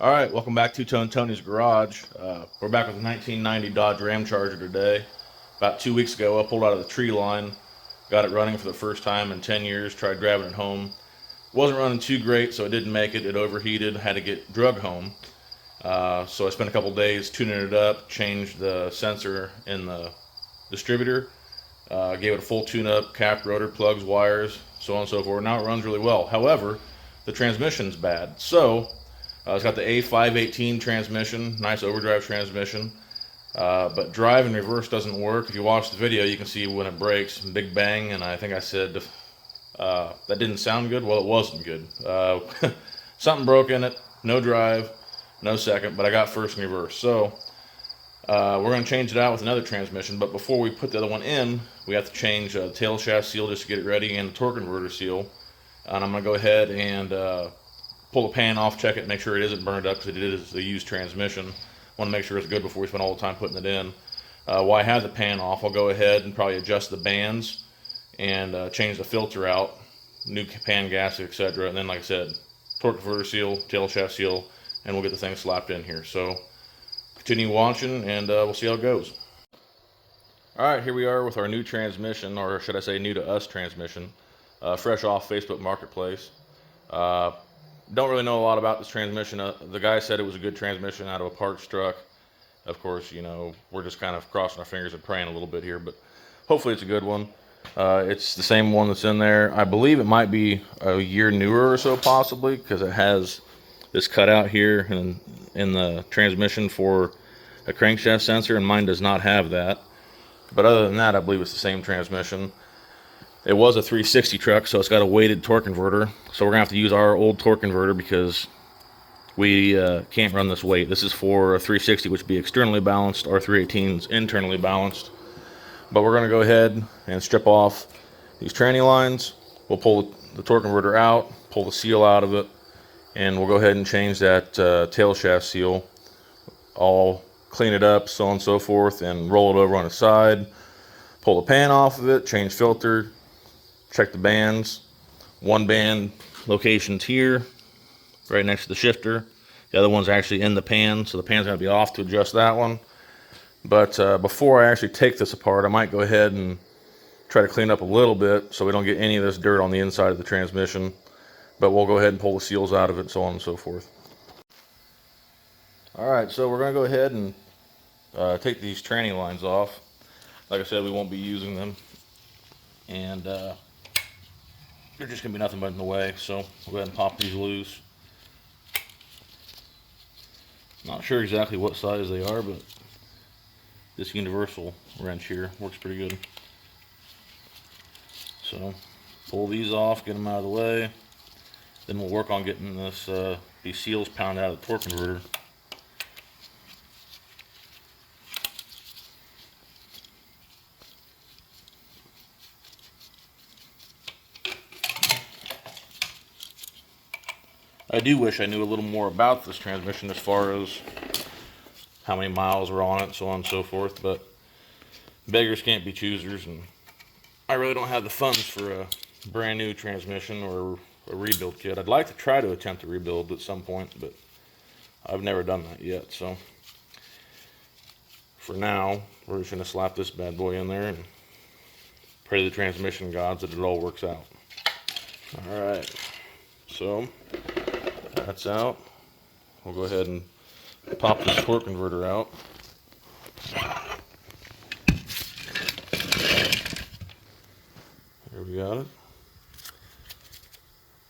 Alright, welcome back to Tone Tony's Garage. We're back with a 1990 Dodge Ramcharger today. About 2 weeks ago, I pulled out of the tree line, got it running for the first time in 10 years, tried grabbing it home. Wasn't running too great, so it didn't make it. It overheated, had to get drug home. So I spent a couple days tuning it up, changed the sensor in the distributor, gave it a full tune-up, cap, rotor, plugs, wires, so on and so forth. Now it runs really well. However, the transmission's bad. So it's got the A518 transmission, nice overdrive transmission, but drive and reverse doesn't work. If you watch the video, you can see when it breaks, big bang, and I think I said that didn't sound good. Well, it wasn't good. Something broke in it, no drive, no second, but I got first and reverse. So we're going to change it out with another transmission, but before we put the other one in, we have to change the tail shaft seal just to get it ready and the torque converter seal. And I'm going to go ahead and pull the pan off, check it, make sure it isn't burned up because it is a used transmission. Want to make sure it's good before we spend all the time putting it in. While I have the pan off, I'll go ahead and probably adjust the bands and change the filter out, new pan gasket, etc. And then, like I said, torque converter seal, tail shaft seal, and we'll get the thing slapped in here. So continue watching and we'll see how it goes. Alright, here we are with our new transmission, or should I say new to us transmission, fresh off Facebook Marketplace. Don't really know a lot about this transmission. The guy said it was a good transmission out of a parts truck. Of course, you know, we're just kind of crossing our fingers and praying a little bit here, but hopefully it's a good one. It's the same one that's in there. I believe it might be a year newer or so, possibly, because it has this cutout here in the transmission for a crankshaft sensor, and mine does not have that. But other than that, I believe it's the same transmission. It was a 360 truck, so it's got a weighted torque converter. So we're going to have to use our old torque converter because we can't run this weight. This is for a 360, which would be externally balanced. Our 318 is internally balanced. But we're going to go ahead and strip off these tranny lines. We'll pull the torque converter out, pull the seal out of it, and we'll go ahead and change that tail shaft seal. I'll clean it up, so on and so forth, and roll it over on the side. Pull the pan off of it, change filter, check the bands. One band location's here, right next to the shifter. The other one's actually in the pan, so the pan's going to be off to adjust that one. But before I actually take this apart, I might go ahead and try to clean up a little bit so we don't get any of this dirt on the inside of the transmission. But we'll go ahead and pull the seals out of it, so on and so forth. Alright, so we're going to go ahead and take these tranny lines off. Like I said, we won't be using them. And they're just going to be nothing but in the way, so we'll go ahead and pop these loose. Not sure exactly what size they are, but this universal wrench here works pretty good. So pull these off, get them out of the way. Then we'll work on getting this these seals pounded out of the torque converter. I do wish I knew a little more about this transmission as far as how many miles are on it, so on and so forth, but beggars can't be choosers, and I really don't have the funds for a brand new transmission or a rebuild kit. I'd like to try to attempt a rebuild at some point, but I've never done that yet, so for now, we're just going to slap this bad boy in there and pray to the transmission gods that it all works out. Alright, so that's out. We'll go ahead and pop this torque converter out. There we got it.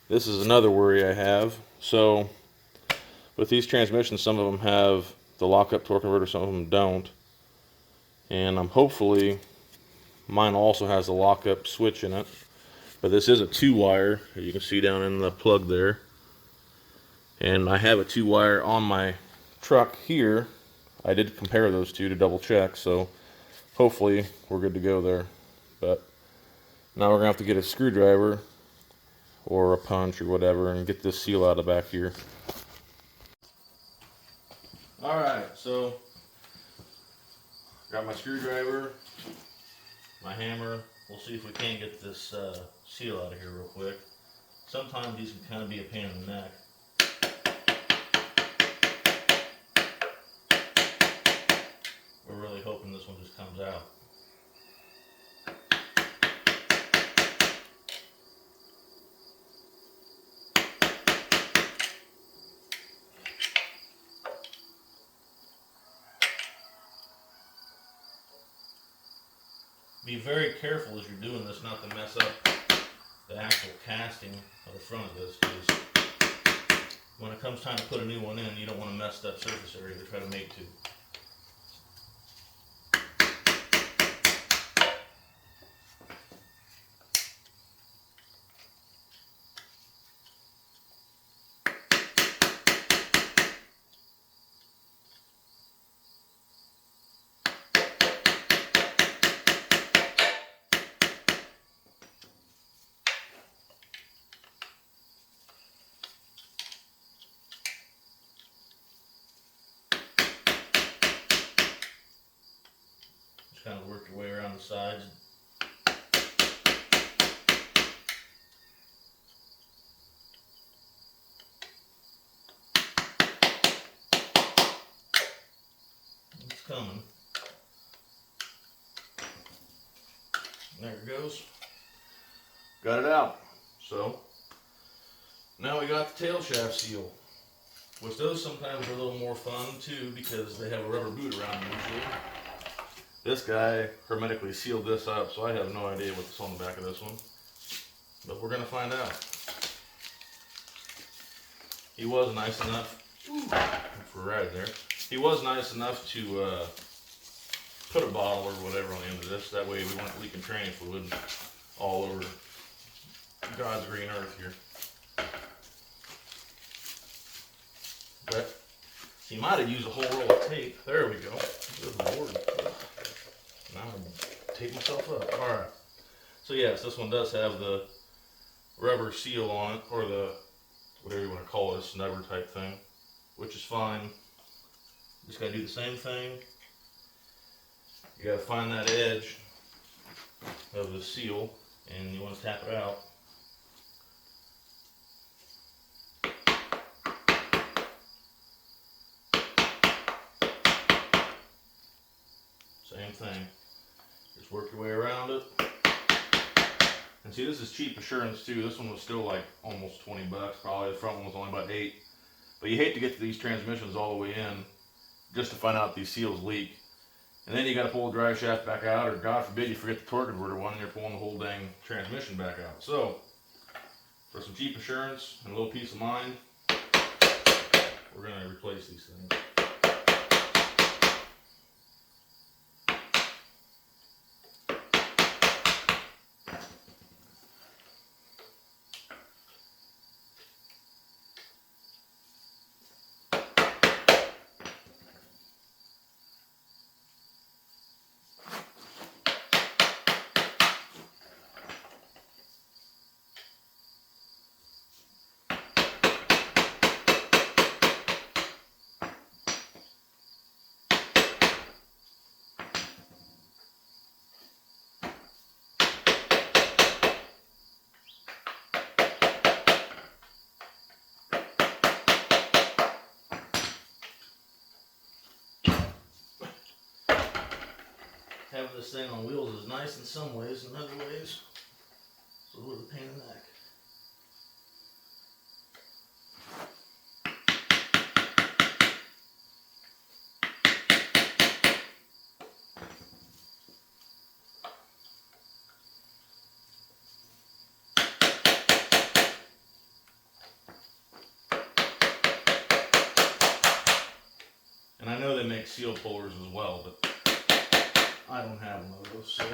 This is another worry I have. So with these transmissions, some of them have the lockup torque converter, some of them don't. And hopefully mine also has the lockup switch in it. But this is a 2-wire, as you can see down in the plug there. And I have a 2-wire on my truck here. I did compare those two to double check, so hopefully we're good to go there. But now we're going to have to get a screwdriver or a punch or whatever and get this seal out of back here. Alright, so got my screwdriver, my hammer. We'll see if we can get this seal out of here real quick. Sometimes these can kind of be a pain in the neck. hoping this one just comes out. Be very careful as you're doing this not to mess up the actual casting of the front of this, because when it comes time to put a new one in, you don't want to mess that surface area to try to make to. Just kind of work your way around the sides. It's coming. There it goes. Got it out. So now we got the tail shaft seal, which those sometimes are a little more fun too because they have a rubber boot around them usually. This guy hermetically sealed this up, so I have no idea what's on the back of this one, but we're gonna find out. He was nice enough for a ride there. He was nice enough to put a bottle or whatever on the end of this. That way we weren't leaking tranny fluid all over God's green earth here. But he might have used a whole roll of tape. There we go. Good Lord. Now I'm going to tape myself up. Alright. So yes, this one does have the rubber seal on it, or the, whatever you want to call it, snubber type thing, which is fine. Just got to do the same thing. You got to find that edge of the seal, and you want to tap it out. Same thing. Just work your way around it. And see, this is cheap assurance too. This one was still like almost 20 bucks probably. The front one was only about 8. But you hate to get to these transmissions all the way in just to find out if these seals leak. And then you got to pull the drive shaft back out, or God forbid you forget the torque converter one and you're pulling the whole dang transmission back out. So, for some cheap assurance and a little peace of mind, we're going to replace these things. Having this thing on wheels is nice in some ways, in other ways it's a little pain in the neck. And I know they make seal pullers as well, but I don't have one of those, so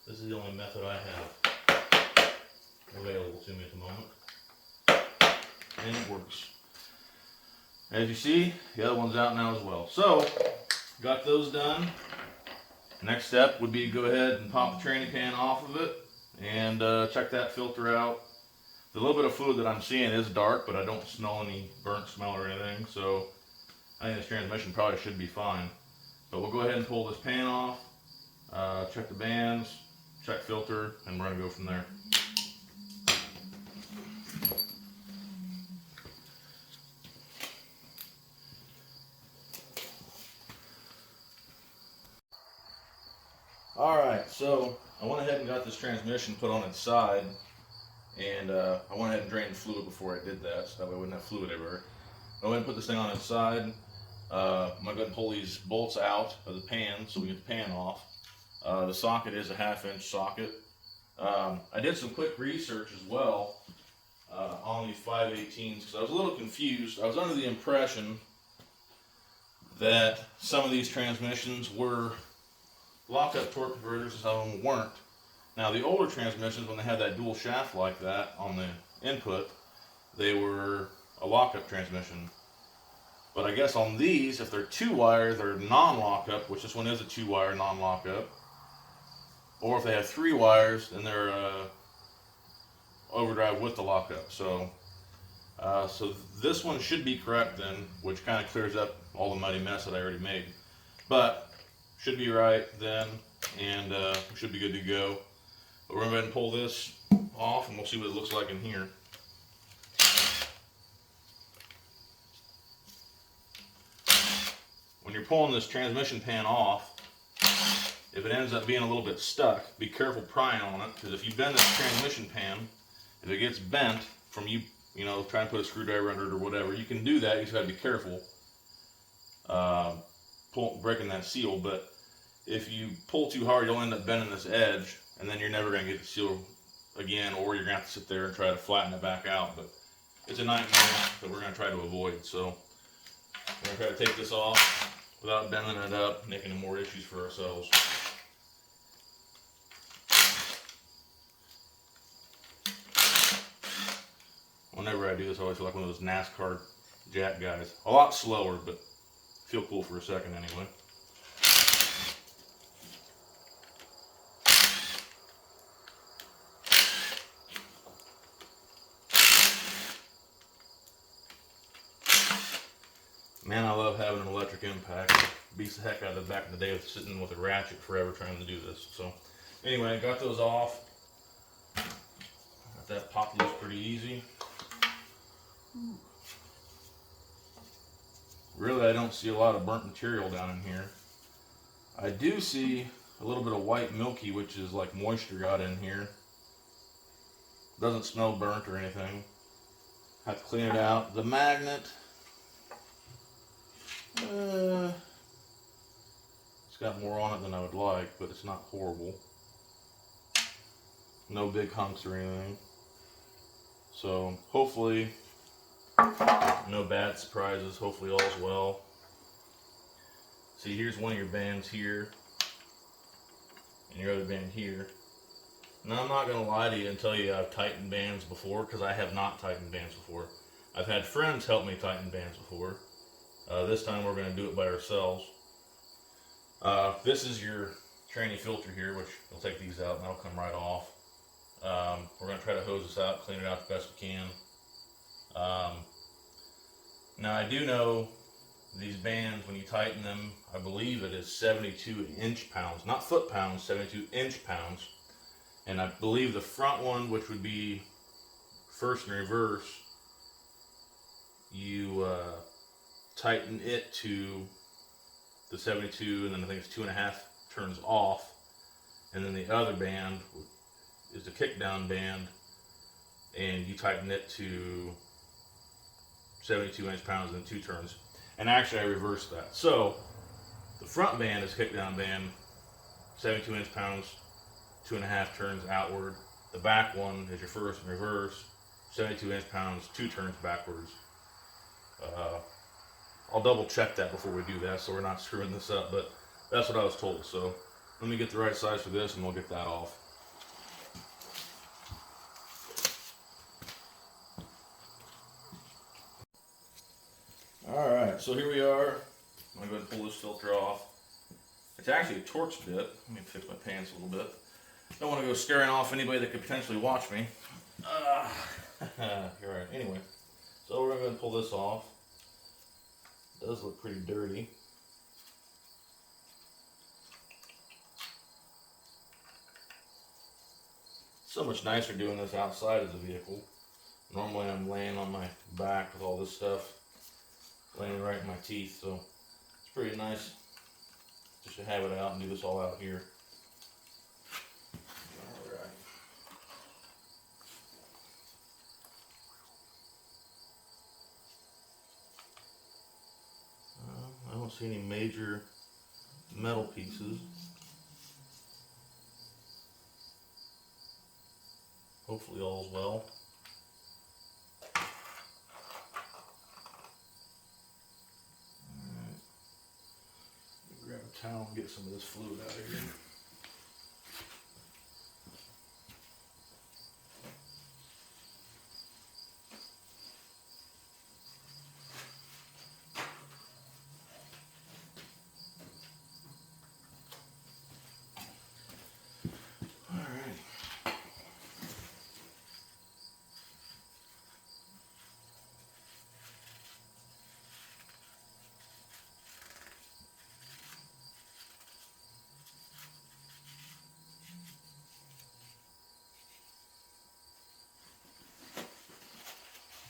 this is the only method I have available to me at the moment. And it works. As you see, the other one's out now as well. So, got those done. Next step would be to go ahead and pop the tranny pan off of it and check that filter out. The little bit of fluid that I'm seeing is dark, but I don't smell any burnt smell or anything, so I think this transmission probably should be fine. But we'll go ahead and pull this pan off. Check the bands, check filter, and we're going to go from there. Alright, so I went ahead and got this transmission put on its side, and I went ahead and drained the fluid before I did that, so that way I wouldn't have fluid everywhere. I went and put this thing on its side. I'm going to go ahead and pull these bolts out of the pan so we get the pan off. The socket is a 1/2-inch socket. I did some quick research as well on these 5/18s because I was a little confused. I was under the impression that some of these transmissions were lockup torque converters and some of them weren't. Now the older transmissions, when they had that dual shaft like that on the input, they were a lockup transmission. But I guess on these, if they're 2-wire, they're non-lockup, which this one is a 2-wire non-lockup. Or if they have 3 wires, then they're overdrive with the lockup. So this one should be correct then, which kind of clears up all the muddy mess that I already made. But should be right then, and we should be good to go. But we're going to go ahead and pull this off, and we'll see what it looks like in here. When you're pulling this transmission pan off, if it ends up being a little bit stuck, be careful prying on it, because if you bend this transmission pan, if it gets bent from you trying to put a screwdriver under it or whatever, you can do that. You just got to be careful breaking that seal. But if you pull too hard, you'll end up bending this edge, and then you're never going to get the seal again, or you're going to have to sit there and try to flatten it back out. But it's a nightmare that we're going to try to avoid. So we're going to try to take this off without bending it up, making more issues for ourselves. Whenever I do this, I always feel like one of those NASCAR jack guys. A lot slower, but feel cool for a second anyway. Man, I love having an electric impact. It beats the heck out of the back in the day with sitting with a ratchet forever trying to do this. So anyway, got those off. Got that popped loose pretty easy. Really, I don't see a lot of burnt material down in here. I do see a little bit of white milky, which is like moisture got in here. Doesn't smell burnt or anything. Have to clean it out. The magnet, it's got more on it than I would like, but it's not horrible. No big hunks or anything. So hopefully no bad surprises. Hopefully all's well. See, here's one of your bands here, and your other band here. Now I'm not going to lie to you and tell you I've tightened bands before, because I have not tightened bands before. I've had friends help me tighten bands before. This time we're going to do it by ourselves. This is your tranny filter here, which we'll take these out and that'll come right off. We're going to try to hose this out, clean it out the best we can. Now I do know these bands, when you tighten them, I believe it is 72 inch-pounds, not foot-pounds, 72 inch-pounds. And I believe the front one, which would be first and reverse, you tighten it to the 72, and then I think it's 2.5 turns off. And then the other band is the kick-down band, and you tighten it to 72 inch-pounds and 2 turns. And actually I reversed that. So the front band is kick-down band, 72 inch-pounds, 2.5 turns outward. The back one is your first and reverse, 72 inch-pounds, 2 turns backwards. I'll double check that before we do that so we're not screwing this up, but that's what I was told. So let me get the right size for this and we'll get that off. Alright, so here we are. I'm going to go ahead and pull this filter off. It's actually a Torx bit. Let me fix my pants a little bit. Don't want to go scaring off anybody that could potentially watch me. You're right. Anyway, so we're going to go ahead and pull this off. It does look pretty dirty. So much nicer doing this outside of the vehicle. Normally I'm laying on my back with all this stuff laying right in my teeth, so it's pretty nice just to have it out and do this all out here. see any major metal pieces. Hopefully all's well. Alright. Grab a towel and get some of this fluid out of here.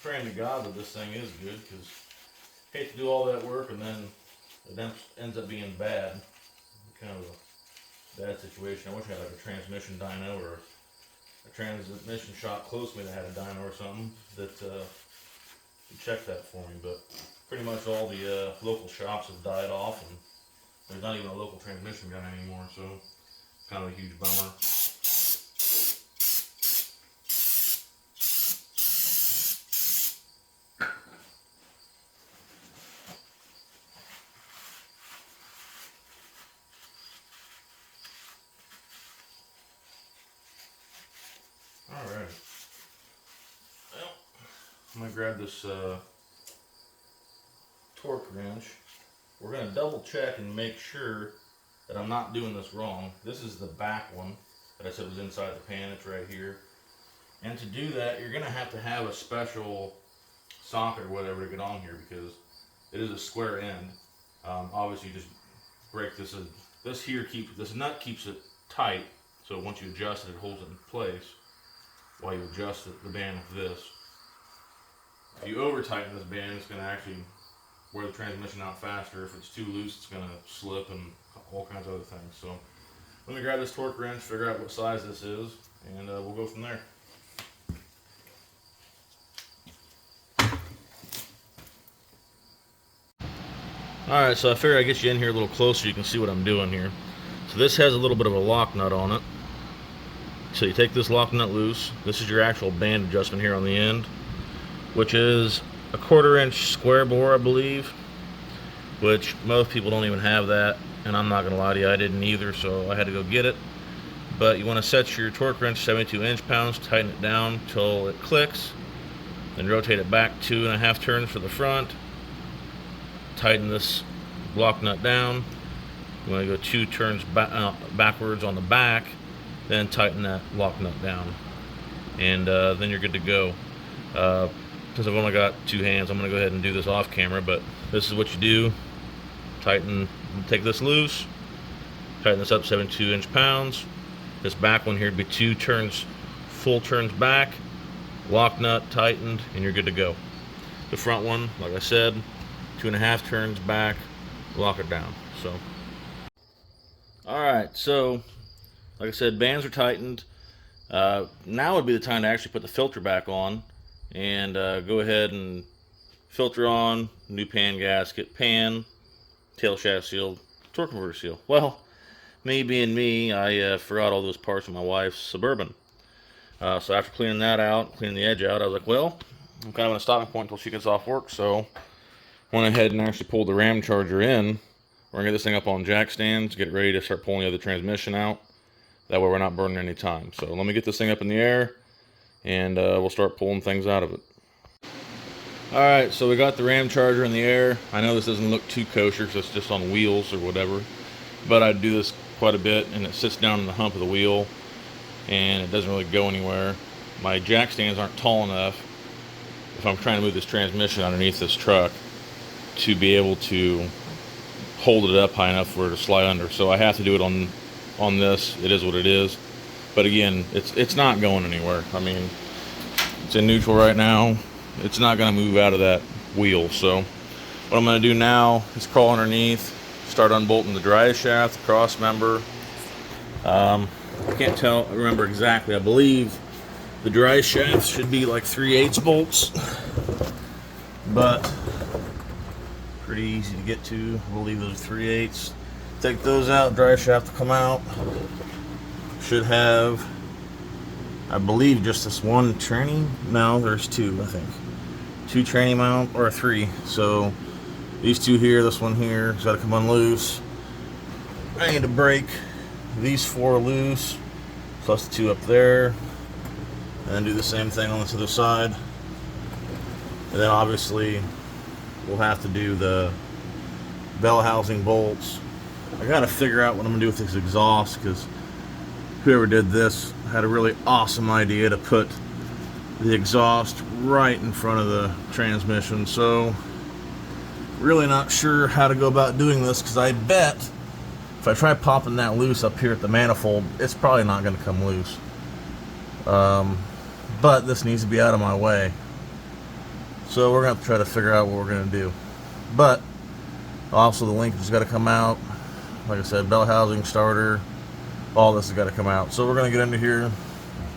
Praying to God that this thing is good, because I hate to do all that work and then it ends up being bad. Kind of a bad situation. I wish I had like a transmission dyno or a transmission shop close to me that had a dyno or something that could check that for me. But pretty much all the local shops have died off, and there's not even a local transmission guy anymore, so kind of a huge bummer. Alright, well, I'm going to grab this torque wrench. We're going to double check and make sure that I'm not doing this wrong. This is the back one that I said was inside the pan. It's right here. And to do that, you're going to have a special socket or whatever to get on here, because it is a square end. Obviously, you just break this. This nut keeps it tight, so once you adjust it, it holds it in place. While you adjust the band with this. If you over tighten this band, it's going to actually wear the transmission out faster. If it's too loose, it's going to slip and all kinds of other things. So let me grab this torque wrench, figure out what size this is, and we'll go from there. Alright, so I figure I get you in here a little closer, you can see what I'm doing here. So this has a little bit of a lock nut on it. So you take this lock nut loose. This is your actual band adjustment here on the end, which is a 1/4 inch square bore, I believe, which most people don't even have that, and I'm not gonna lie to you, I didn't either, so I had to go get it. But you want to set your torque wrench 72 inch-pounds, tighten it down till it clicks, then rotate it back 2.5 turns for the front, tighten this lock nut down. You want to go 2 turns backwards on the back, then tighten that lock nut down, and then you're good to go. Since I've only got 2 hands, I'm going to go ahead and do this off camera, but this is what you do. Take this loose, tighten this up 72 inch-pounds. This back one here would be 2 turns, full turns back, lock nut tightened, and you're good to go. The front one, like I said, 2.5 turns back, lock it down. So, alright, so like I said, bands are tightened. Now would be the time to actually put the filter back on and go ahead and filter on, new pan gasket, pan, tail shaft seal, torque converter seal. Well, me being me, I forgot all those parts of my wife's Suburban. So after cleaning that out, cleaning the edge out, I was like, well, I'm kind of on a stopping point until she gets off work, so went ahead and actually pulled the Ramcharger in. We're going to get this thing up on jack stands, get ready to start pulling the other transmission out. That way we're not burning any time. So let me get this thing up in the air, and we'll start pulling things out of it. Alright, so we got the Ramcharger in the air. I know this doesn't look too kosher because it's just on wheels or whatever, but I do this quite a bit, and it sits down in the hump of the wheel, and it doesn't really go anywhere. My jack stands aren't tall enough, if I'm trying to move this transmission underneath this truck, to be able to hold it up high enough for it to slide under. So I have to do it on this. It is what it is, but again, it's not going anywhere. I mean, it's in neutral right now. It's not going to move out of that wheel. So what I'm going to do now is crawl underneath, start unbolting the drive shaft, the cross member. I can't remember exactly. I believe the drive shaft should be like 3/8 bolts, but Pretty easy to get to. I believe those are 3/8. Take those out, drive shaft to come out. Should have, I believe, just this one tranny. No, there's two, I think. 2 tranny mount, or 3. So these 2 here, this one here, has got to come unloose. I need to break these 4 loose, plus the 2 up there, and then do the same thing on this other side. And then obviously we'll have to do the bell housing bolts. I gotta figure out what I'm gonna do with this exhaust, because whoever did this had a really awesome idea to put the exhaust right in front of the transmission. So really not sure how to go about doing this, because I bet if I try popping that loose up here at the manifold, it's probably not going to come loose. But this needs to be out of my way. So we're going to have to try to figure out what we're going to do. But also the link has got to come out. Like I said, bell housing, starter, all this has got to come out. So we're going to get into here,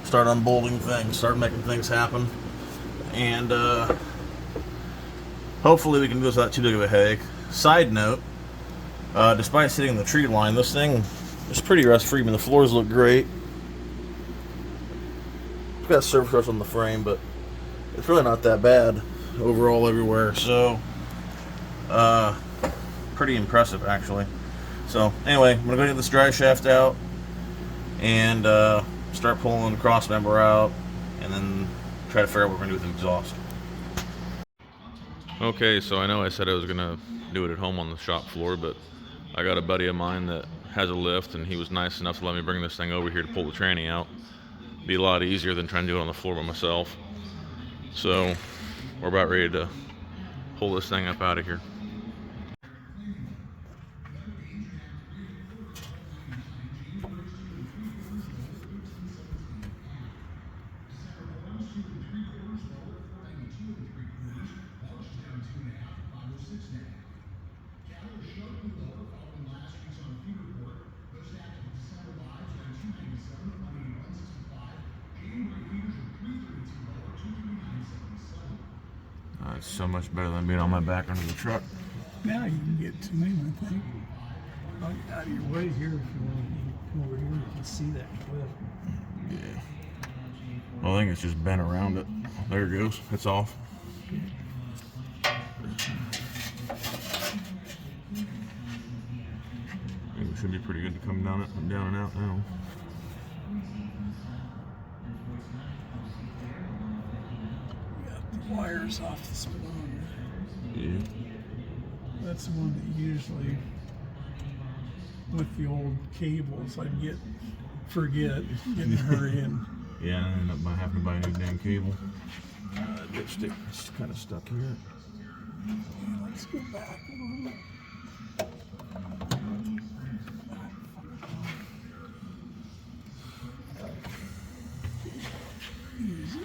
start unbolting things, start making things happen. And hopefully we can do this without too big of a headache. Side note, despite sitting in the tree line, this thing is pretty rust free. I mean, the floors look great. It's got surface rust on the frame, but it's really not that bad overall everywhere. So pretty impressive, actually. So anyway, I'm gonna go get this drive shaft out and start pulling the cross member out, and then try to figure out what we're gonna do with the exhaust. Okay, so I know I said I was gonna do it at home on the shop floor, but I got a buddy of mine that has a lift, and he was nice enough to let me bring this thing over here to pull the tranny out. Be a lot easier than trying to do it on the floor by myself. So we're about ready to pull this thing up out of here. It's so much better than being on my back under the truck. Now you can get to me, I think. Out of your way here, if you want to come over here, you can see that clip. Yeah. Well, I think it's just bent around it. There it goes. It's off. I think it should be pretty good to come down and out now. Wires off the spoon. Yeah. That's the one that usually, with the old cables, I forget, getting a hurry in. Yeah, I ended up having to buy a new damn cable. Dipstick is kind of stuck here. Okay, let's go back a little bit. Easy.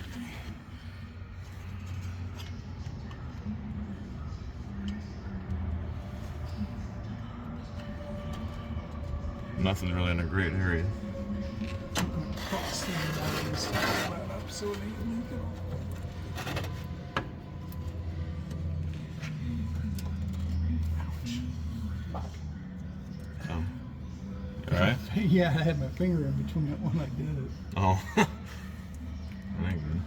Nothing's really in a great area. Cross the wires flat up so they can leak it. Oh. You alright? Yeah, I had my finger in between it when I did it. Oh. That ain't good.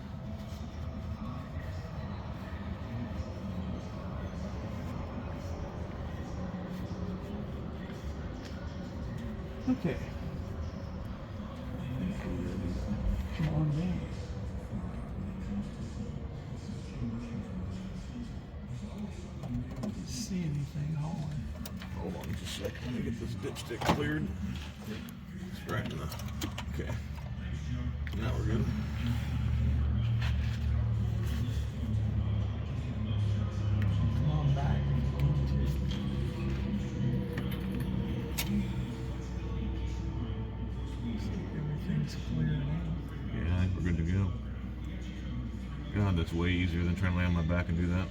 Okay. Come on down. See anything hauling? Hold on just a second. Let me get this dipstick cleared. It's right in the. Okay. Now we're good. Come on back. Everything's clear now. Yeah, I think we're good to go. God, that's way easier than trying to lay on my back and do that.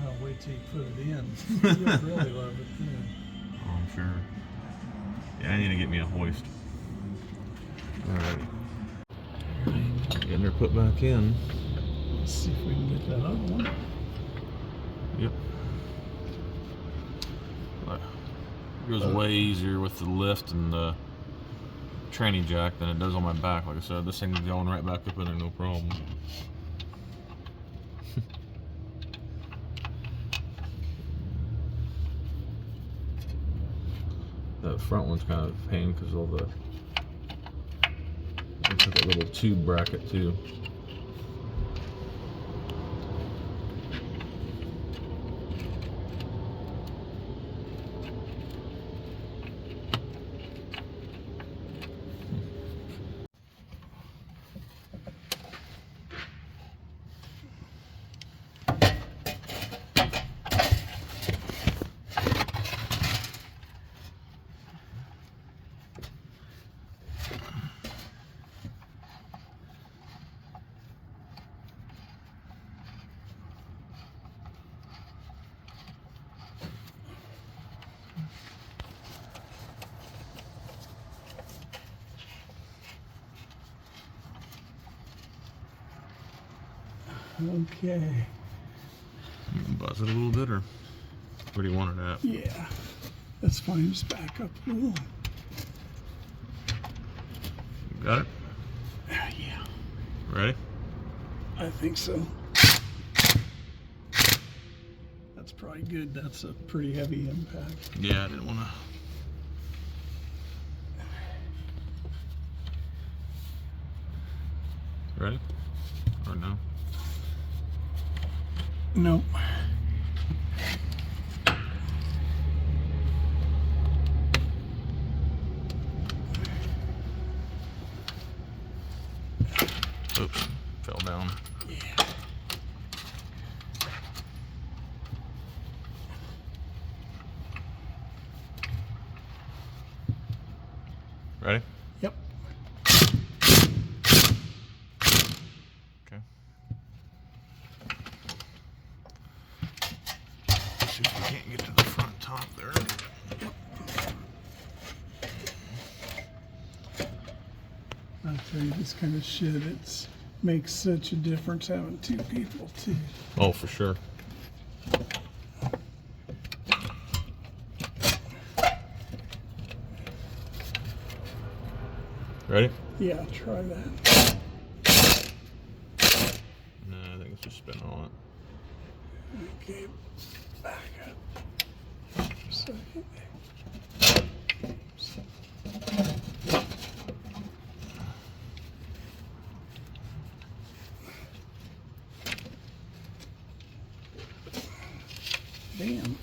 I'll wait till you put it in. You'll really love it then. Oh, I'm sure. Yeah, I need to get me a hoist. Alright. Getting her put back in. Let's see if we can get that other one. Yep. goes way easier with the lift and the tranny jack than it does on my back. Like I said, this thing's going right back up in there, no problem. The front one's kind of a pain because all the, it's like a little tube bracket too. Okay. Buzz it a little bit, or where do you want it at? Yeah, that's fine. Just back up a little. Got it? Yeah. Ready? I think so. That's probably good. That's a pretty heavy impact. Yeah, I didn't want to. Ready? Or no? Nope. Oops, fell down. Yeah. Ready? Yep. Okay. See if we can't get to the front top there. I'll tell you, this kind of shit, makes such a difference having two people too. Oh, for sure. Ready? Yeah, try that. No, I think it's just spinning on it. Okay, back up for a second. Damn.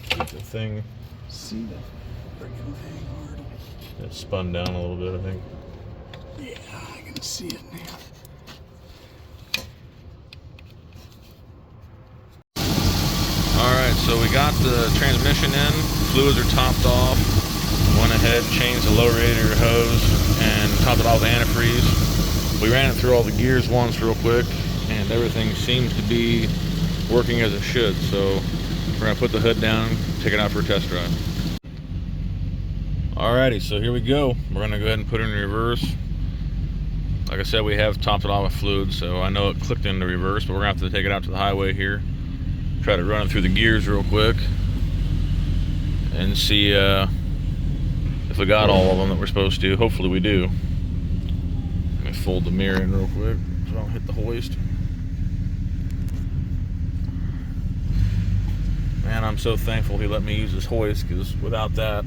Keep the thing. See that freaking thing hard. It spun down a little bit, I think. Yeah, I can see it now. Alright, so we got the transmission in, fluids are topped off, went ahead, changed the low radiator hose, and topped it off with antifreeze. We ran it through all the gears once real quick, and everything seems to be working as it should, so we're going to put the hood down, take it out for a test drive. Alrighty, so here we go. We're going to go ahead and put it in reverse. Like I said, we have topped it off with fluid, so I know it clicked into reverse, but we're going to have to take it out to the highway here. Try to run it through the gears real quick and see if we got all of them that we're supposed to. Hopefully we do. Let me fold the mirror in real quick so I don't hit the hoist. Man, I'm so thankful he let me use this hoist, because without that,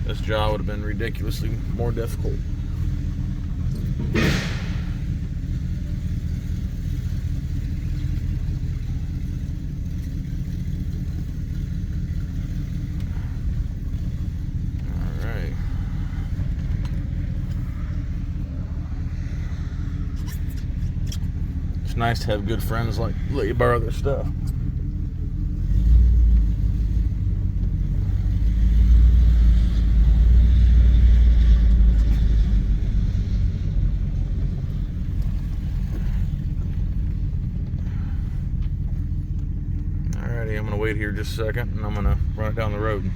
this job would have been ridiculously more difficult. Alright. It's nice to have good friends like let you borrow their stuff. I'm gonna wait here just a second and I'm gonna run it down the road.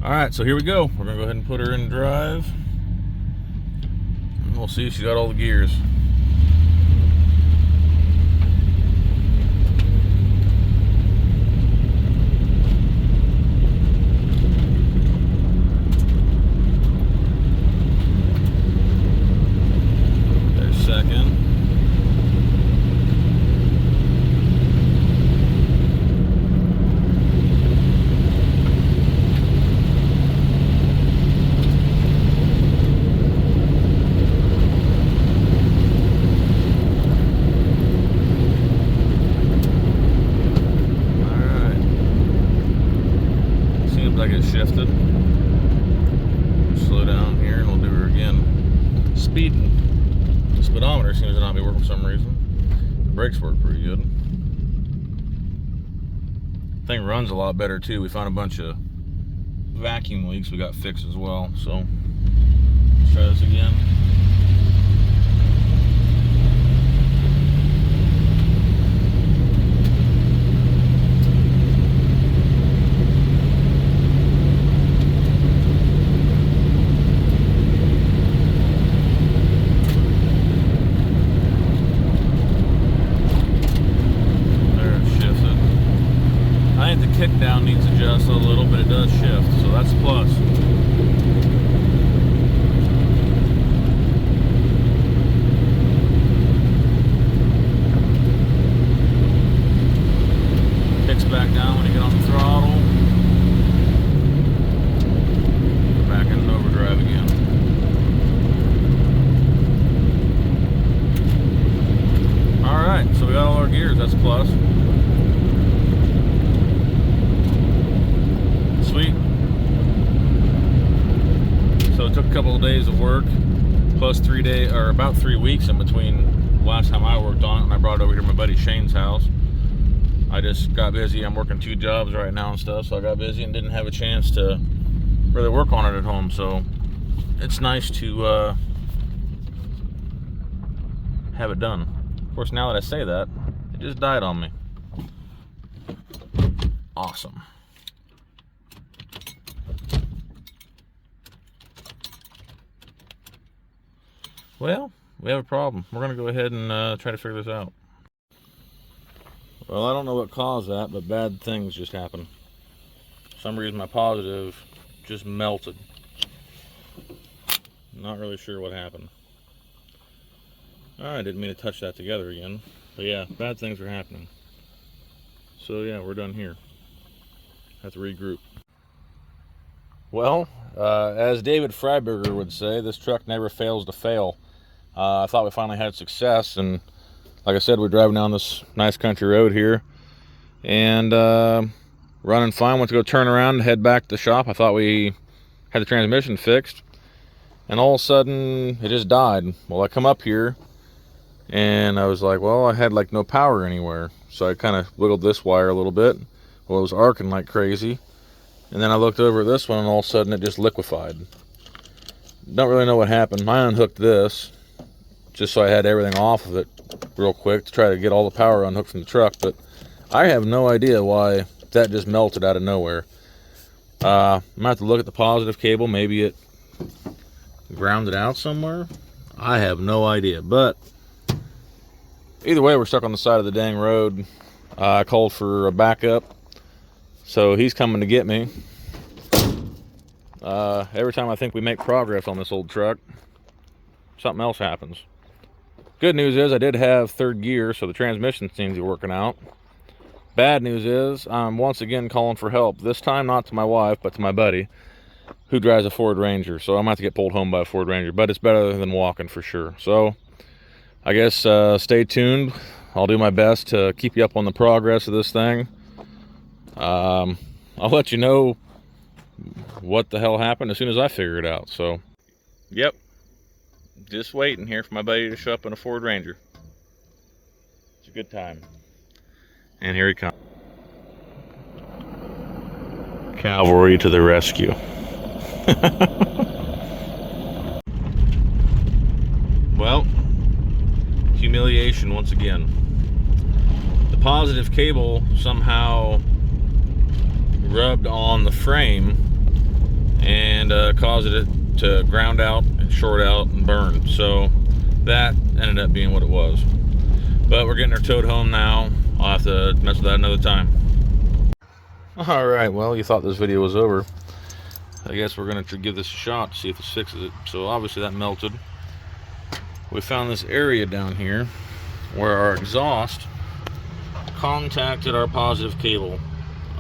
Alright, so here we go. We're gonna go ahead and put her in drive and we'll see if she got all the gears. shifted. Slow down here and we'll do her again. Speeding. The speedometer seems to not be working for some reason. The brakes work pretty good. Thing runs a lot better too. We found a bunch of vacuum leaks we got fixed as well. So let's try this again. Kickdown needs adjusted a little, but it does shift, so that's a plus. Kicks back down when you get on the throttle. Go back in overdrive again. Alright, so we got all our gears, that's a plus. Sweet. So it took a couple of days of work, plus 3 days, or about 3 weeks in between last time I worked on it and I brought it over here to my buddy Shane's house. I just got busy. I'm working 2 jobs right now and stuff, so I got busy and didn't have a chance to really work on it at home. So it's nice to have it done. Of course, now that I say that, it just died on me. Awesome. Well, we have a problem. We're going to go ahead and try to figure this out. Well, I don't know what caused that, but bad things just happened. For some reason, my positive just melted. Not really sure what happened. I didn't mean to touch that together again. But yeah, bad things are happening. So yeah, we're done here. Have to regroup. Well, as David Freiberger would say, this truck never fails to fail. I thought we finally had success, and like I said, we're driving down this nice country road here, and running fine. Went to go turn around and head back to the shop. I thought we had the transmission fixed, and all of a sudden, it just died. Well, I come up here, and I was like, well, I had like no power anywhere, so I kind of wiggled this wire a little bit. Well, it was arcing like crazy, and then I looked over at this one, and all of a sudden, it just liquefied. Don't really know what happened. I unhooked this just so I had everything off of it real quick to try to get all the power unhooked from the truck, but I have no idea why that just melted out of nowhere. I'm gonna have to look at the positive cable. Maybe it grounded out somewhere. I have no idea, but either way, we're stuck on the side of the dang road. I called for a backup, so he's coming to get me. Every time I think we make progress on this old truck, something else happens. Good news is I did have third gear, so the transmission seems to be working out. Bad news is I'm once again calling for help. This time not to my wife, but to my buddy, who drives a Ford Ranger. So I'm going to have to get pulled home by a Ford Ranger, but it's better than walking for sure. So I guess stay tuned. I'll do my best to keep you up on the progress of this thing. I'll let you know what the hell happened as soon as I figure it out. So, yep. Just waiting here for my buddy to show up in a Ford Ranger. It's a good time. And here he comes. Cavalry to the rescue. Well, humiliation once again. The positive cable somehow rubbed on the frame and caused it to ground out and short out and burn. So that ended up being what it was. But we're getting her towed home now. I'll have to mess with that another time. Alright, well, you thought this video was over. I guess we're going to give this a shot to see if this fixes it. So obviously that melted. We found this area down here where our exhaust contacted our positive cable.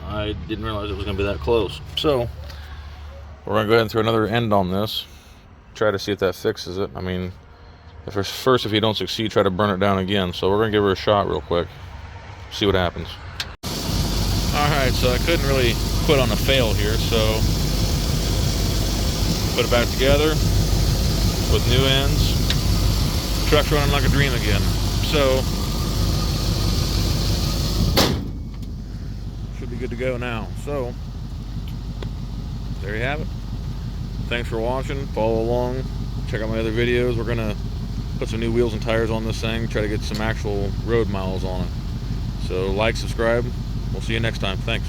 I didn't realize it was going to be that close. So we're going to go ahead and throw another end on this. Try to see if that fixes it. I mean, if you don't succeed, try to burn it down again. So we're going to give her a shot real quick. See what happens. Alright, so I couldn't really put on a fail here, so Put it back together with new ends. Truck's running like a dream again. So, should be good to go now. So, there you have it. Thanks for watching. Follow along. Check out my other videos. We're gonna put some new wheels and tires on this thing. Try to get some actual road miles on it. So like, subscribe. We'll see you next time. Thanks.